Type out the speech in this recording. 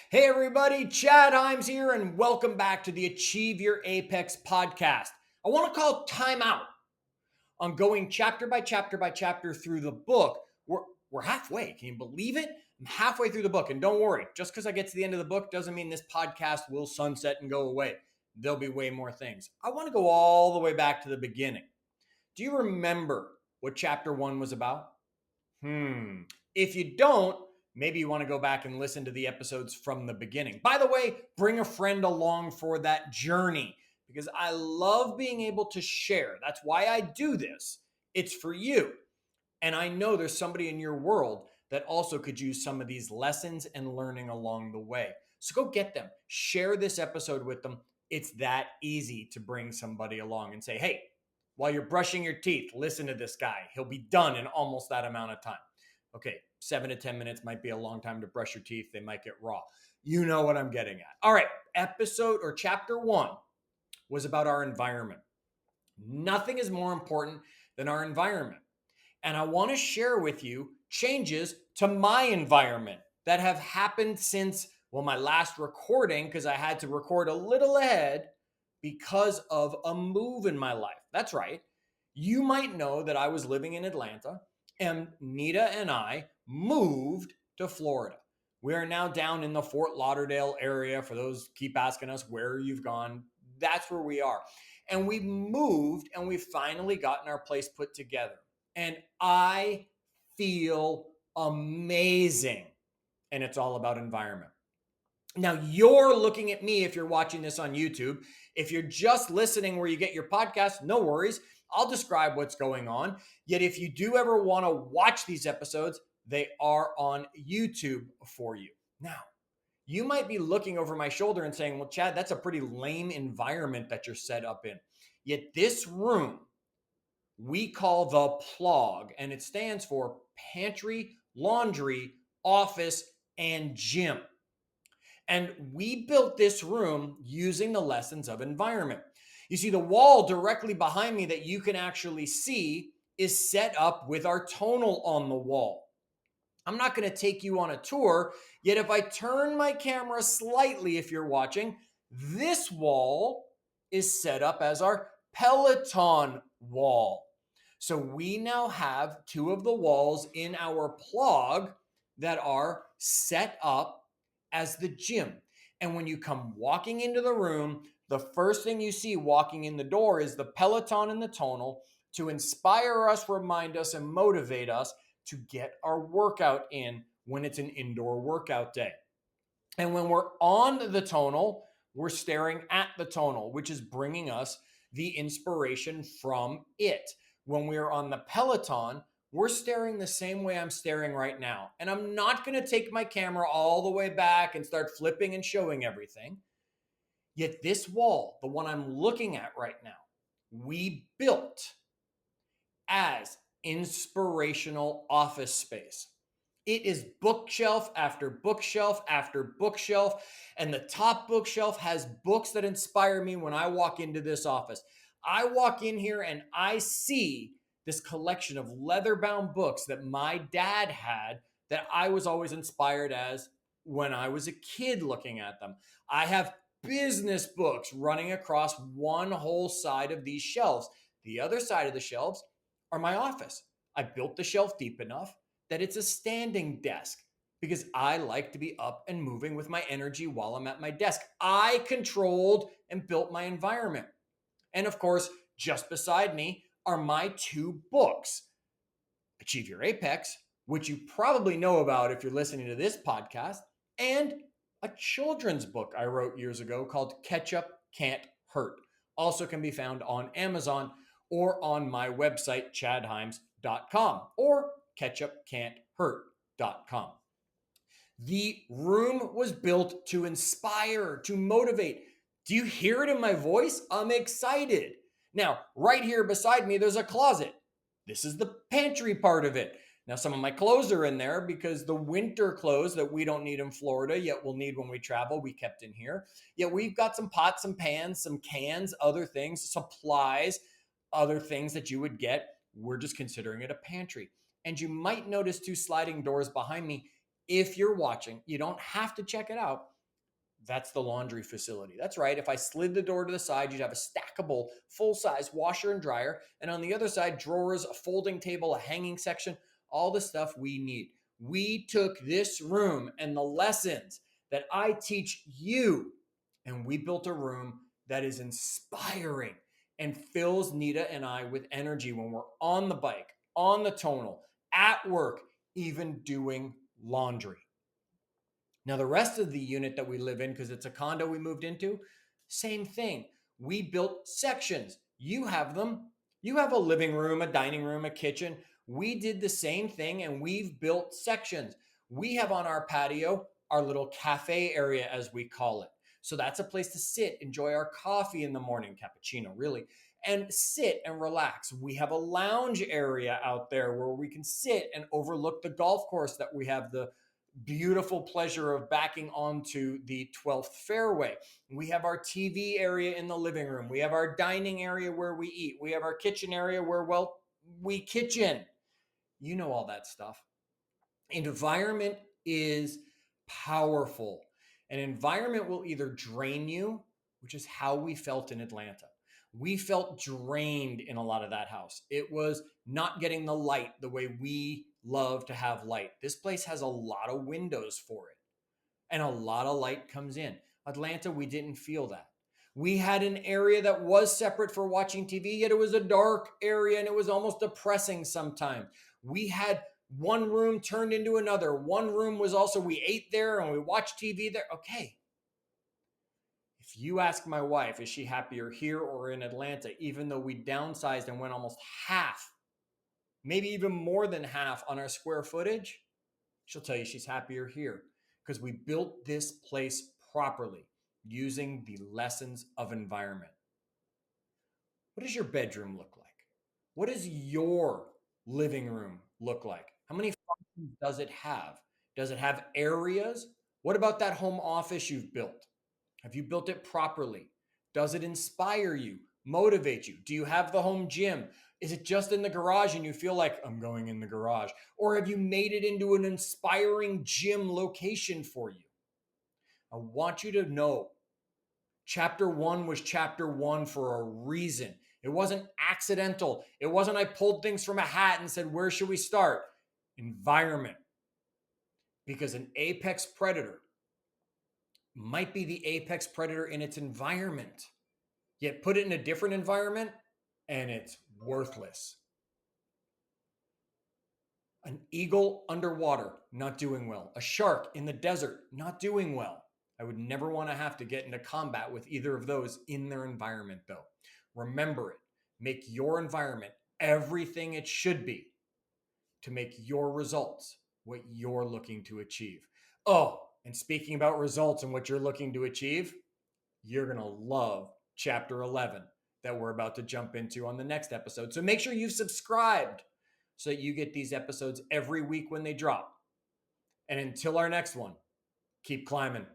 Hey everybody, Chad Hyams here, and welcome back to the Achieve Your Apex podcast. I want to call time out on going chapter by chapter by chapter through the book. We're halfway. Can you believe it? I'm halfway through the book, and don't worry, just because I get to the end of the book doesn't mean this podcast will sunset and go away. There'll be way more things. I want to go all the way back to the beginning. Do you remember what chapter 1 was about? If you don't, maybe you want to go back and listen to the episodes from the beginning. By the way, bring a friend along for that journey because I love being able to share. That's why I do this. It's for you. And I know there's somebody in your world that also could use some of these lessons and learning along the way. So go get them. Share this episode with them. It's that easy to bring somebody along and say, hey, while you're brushing your teeth, listen to this guy. He'll be done in almost that amount of time. Okay, 7 to 10 minutes might be a long time to brush your teeth. They might get raw. You know what I'm getting at. All right, episode or chapter 1 was about our environment. Nothing is more important than our environment. And I want to share with you changes to my environment that have happened since, my last recording, because I had to record a little ahead because of a move in my life. That's right. You might know that I was living in Atlanta and Nita and I moved to Florida. We are now down in the Fort Lauderdale area. For those keep asking us where you've gone, that's where we are. And we moved and we've finally gotten our place put together. And I feel amazing. And it's all about environment. Now, you're looking at me if you're watching this on YouTube. If you're just listening where you get your podcast, no worries. I'll describe what's going on. Yet, if you do ever want to watch these episodes, they are on YouTube for you. Now, you might be looking over my shoulder and saying, well, Chad, that's a pretty lame environment that you're set up in. Yet this room, we call the plug, and it stands for pantry, laundry, office, and gym. And we built this room using the lessons of environment. You see, the wall directly behind me that you can actually see is set up with our tonal on the wall. I'm not going to take you on a tour, yet if I turn my camera slightly, if you're watching, this wall is set up as our Peloton wall. So we now have 2 of the walls in our plug that are set up as the gym. And when you come walking into the room, the first thing you see walking in the door is the Peloton and the tonal to inspire us, remind us, and motivate us to get our workout in when it's an indoor workout day. And when we're on the tonal, we're staring at the tonal, which is bringing us the inspiration from it. When we are on the Peloton, we're staring the same way I'm staring right now. And I'm not going to take my camera all the way back and start flipping and showing everything. Yet this wall, the one I'm looking at right now, we built as inspirational office space. It is bookshelf after bookshelf after bookshelf, and the top bookshelf has books that inspire me when I walk into this office. I walk in here and I see this collection of leather-bound books that my dad had that I was always inspired as when I was a kid looking at them. I have business books running across one whole side of these shelves. The other side of the shelves are my office. I built the shelf deep enough that it's a standing desk because I like to be up and moving with my energy while I'm at my desk. I controlled and built my environment. And of course, just beside me are my 2 books, Achieve Your Apex, which you probably know about if you're listening to this podcast, and a children's book I wrote years ago called Ketchup Can't Hurt. Also can be found on Amazon or on my website, chadhymes.com or ketchupcan'thurt.com. The room was built to inspire, to motivate. Do you hear it in my voice? I'm excited. Now, right here beside me, there's a closet. This is the pantry part of it. Now, some of my clothes are in there because the winter clothes that we don't need in Florida, yet we'll need when we travel, we kept in here. Yet we've got some pots, some pans, some cans, other things, supplies, other things that you would get. We're just considering it a pantry. And you might notice 2 sliding doors behind me. If you're watching, you don't have to check it out, That's the laundry facility. That's right. If I slid the door to the side, you'd have a stackable, full size washer and dryer. And on the other side, drawers, a folding table, a hanging section, all the stuff we need. We took this room and the lessons that I teach you, and we built a room that is inspiring and fills Nita and I with energy when we're on the bike, on the tonal, at work, even doing laundry. Now, the rest of the unit that we live in, because it's a condo we moved into, same thing. We built sections. You have them. You have a living room, a dining room, a kitchen. We did the same thing and we've built sections. We have on our patio our little cafe area, as we call it. So that's a place to sit, enjoy our coffee in the morning, cappuccino, really, and sit and relax. We have a lounge area out there where we can sit and overlook the golf course that we have the beautiful pleasure of backing onto the 12th fairway. We have our TV area in the living room. We have our dining area where we eat. We have our kitchen area where, well, we kitchen. You know all that stuff. Environment is powerful. An environment will either drain you, which is how we felt in Atlanta. We felt drained in a lot of that house. It was not getting the light the way we love to have light. This place has a lot of windows for it, and a lot of light comes in. Atlanta, we didn't feel that. We had an area that was separate for watching TV, yet it was a dark area and it was almost depressing sometimes. We had one room turned into another. One room was also, we ate there and we watched TV there. Okay. If you ask my wife, is she happier here or in Atlanta, even though we downsized and went almost half, maybe even more than half on our square footage, she'll tell you she's happier here because we built this place properly using the lessons of environment. What does your bedroom look like? What does your living room look like? How many functions does it have? Does it have areas? What about that home office you've built? Have you built it properly? Does it inspire you, motivate you? Do you have the home gym? Is it just in the garage and you feel like I'm going in the garage? Or have you made it into an inspiring gym location for you? I want you to know chapter 1 was chapter 1 for a reason. It wasn't accidental. It wasn't I pulled things from a hat and said, where should we start? Environment. Because an apex predator might be the apex predator in its environment, yet put it in a different environment and it's worthless. An eagle underwater, not doing well. A shark in the desert, not doing well. I would never want to have to get into combat with either of those in their environment, though. Remember it. Make your environment everything it should be to make your results what you're looking to achieve. Oh, and speaking about results and what you're looking to achieve, you're going to love chapter 11 that we're about to jump into on the next episode. So make sure you've subscribed so that you get these episodes every week when they drop. And until our next one, keep climbing.